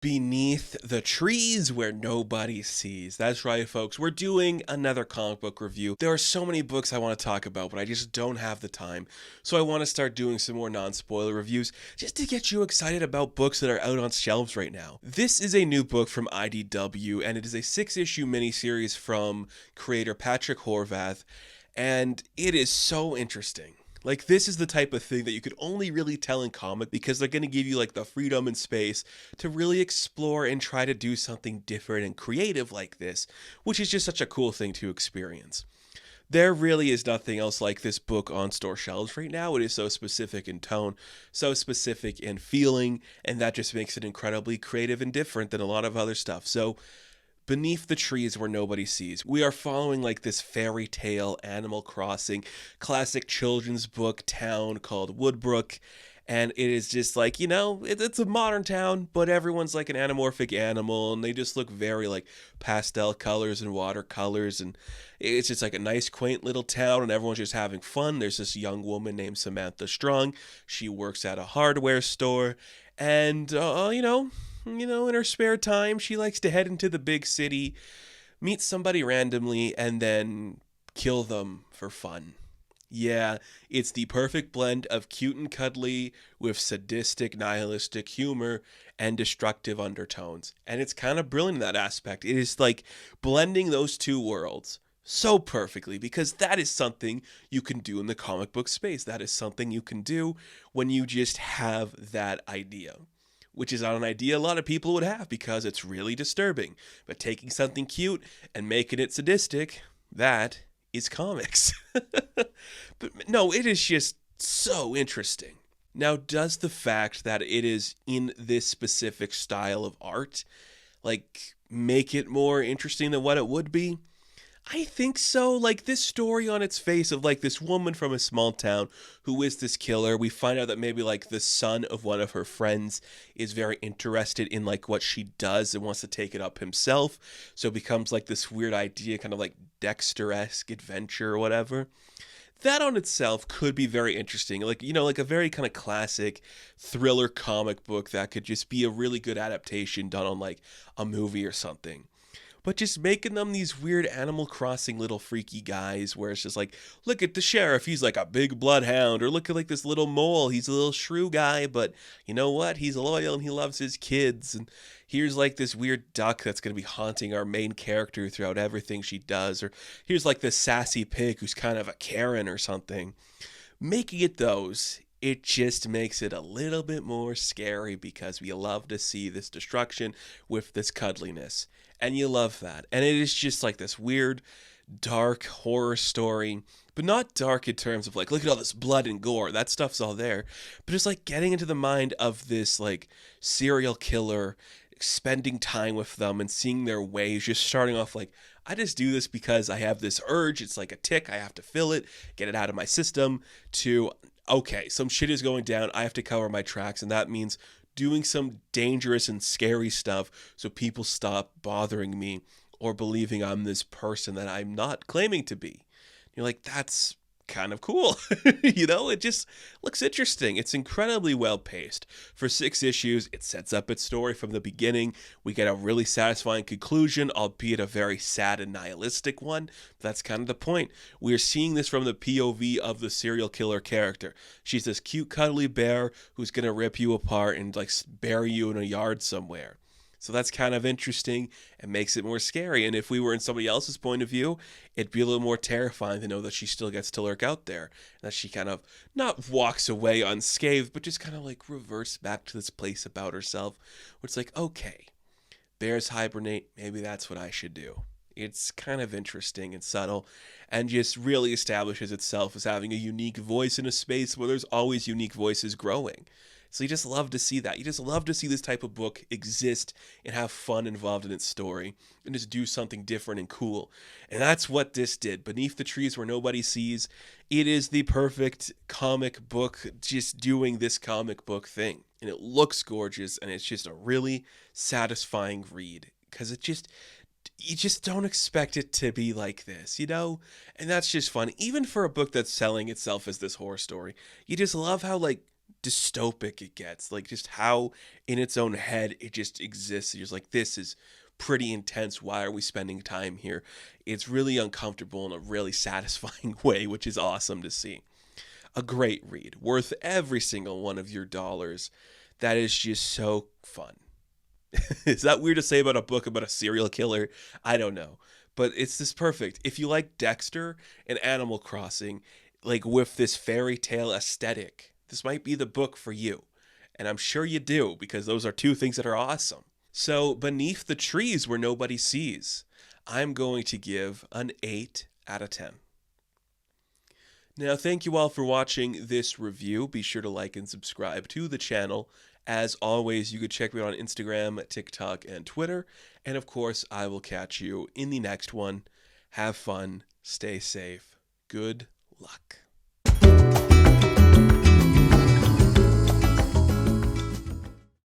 Beneath the trees where nobody sees. That's right, folks. We're doing another comic book review. There are so many books I want to talk about, but I just don't have the time. So I want to start doing some more non-spoiler reviews just to get you excited about books that are out on shelves right now. This is a new book from IDW, and it is a 6-issue miniseries from creator Patrick Horvath, and it is so interesting. Like, this is the type of thing that you could only really tell in comic because they're going to give you, like, the freedom and space to really explore and try to do something different and creative like this, which is just such a cool thing to experience. There really is nothing else like this book on store shelves right now. It is so specific in tone, so specific in feeling, and that just makes it incredibly creative and different than a lot of other stuff. So, Beneath the Trees Where Nobody Sees, we are following like this fairy tale Animal Crossing classic children's book town called Woodbrook, and it is just like, it's a modern town, but everyone's like an anamorphic animal, and they just look very like pastel colors and watercolors, and it's just like a nice quaint little town, and everyone's just having fun. There's this young woman named Samantha Strong. She works at a hardware store, and in her spare time, she likes to head into the big city, meet somebody randomly, and then kill them for fun. Yeah, it's the perfect blend of cute and cuddly with sadistic, nihilistic humor and destructive undertones. And it's kind of brilliant in that aspect. It is like blending those two worlds so perfectly because that is something you can do in the comic book space. That is something you can do when you just have that idea, which is not an idea a lot of people would have because it's really disturbing. But taking something cute and making it sadistic, that is comics. But no, it is just so interesting. Now, does the fact that it is in this specific style of art, like, make it more interesting than what it would be? I think so. Like, this story on its face of like this woman from a small town who is this killer. We find out that maybe like the son of one of her friends is very interested in like what she does and wants to take it up himself. So it becomes like this weird idea, kind of like Dexter-esque adventure or whatever. That on itself could be very interesting. Like, like a very kind of classic thriller comic book that could just be a really good adaptation done on like a movie or something. But just making them these weird Animal Crossing little freaky guys where it's just like, look at the sheriff, he's like a big bloodhound, or look at like this little mole, he's a little shrew guy, but you know what, he's loyal and he loves his kids, and here's like this weird duck that's going to be haunting our main character throughout everything she does, or here's like this sassy pig who's kind of a Karen or something. Making it those, it just makes it a little bit more scary because we love to see this destruction with this cuddliness. And you love that. And it is just like this weird, dark horror story, but not dark in terms of like, look at all this blood and gore. That stuff's all there. But just like getting into the mind of this like serial killer, spending time with them and seeing their ways, just starting off like, I just do this because I have this urge. It's like a tick. I have to fill it, get it out of my system, to, okay, some shit is going down. I have to cover my tracks. And that means doing some dangerous and scary stuff so people stop bothering me or believing I'm this person that I'm not claiming to be. You're like, that's kind of cool. It just looks interesting. It's incredibly well paced. For 6 issues, it sets up its story from the beginning. We get a really satisfying conclusion, albeit a very sad and nihilistic one. That's kind of the point. We're seeing this from the POV of the serial killer character. She's this cute, cuddly bear who's going to rip you apart and like bury you in a yard somewhere. So that's kind of interesting and makes it more scary. And if we were in somebody else's point of view, it'd be a little more terrifying to know that she still gets to lurk out there. And that she kind of not walks away unscathed, but just kind of like reverts back to this place about herself. Where it's like, okay, bears hibernate. Maybe that's what I should do. It's kind of interesting and subtle and just really establishes itself as having a unique voice in a space where there's always unique voices growing. So you just love to see that. You just love to see this type of book exist and have fun involved in its story and just do something different and cool. And that's what this did. Beneath the Trees Where Nobody Sees, it is the perfect comic book just doing this comic book thing. And it looks gorgeous and it's just a really satisfying read because you just don't expect it to be like this, And that's just fun. Even for a book that's selling itself as this horror story, you just love how, like, dystopic it gets, like just how in its own head it just exists. You're just like, this is pretty intense. Why are we spending time here? It's really uncomfortable in a really satisfying way, which is awesome to see. A great read, worth every single one of your dollars. That is just so fun. Is that weird to say about a book about a serial killer? I don't know. But it's this perfect. If you like Dexter and Animal Crossing, like with this fairy tale aesthetic, this might be the book for you. And I'm sure you do, because those are two things that are awesome. So, Beneath the Trees Where Nobody Sees, I'm going to give an 8 out of 10. Now, thank you all for watching this review. Be sure to like and subscribe to the channel. As always, you could check me out on Instagram, TikTok, and Twitter. And of course, I will catch you in the next one. Have fun. Stay safe. Good luck.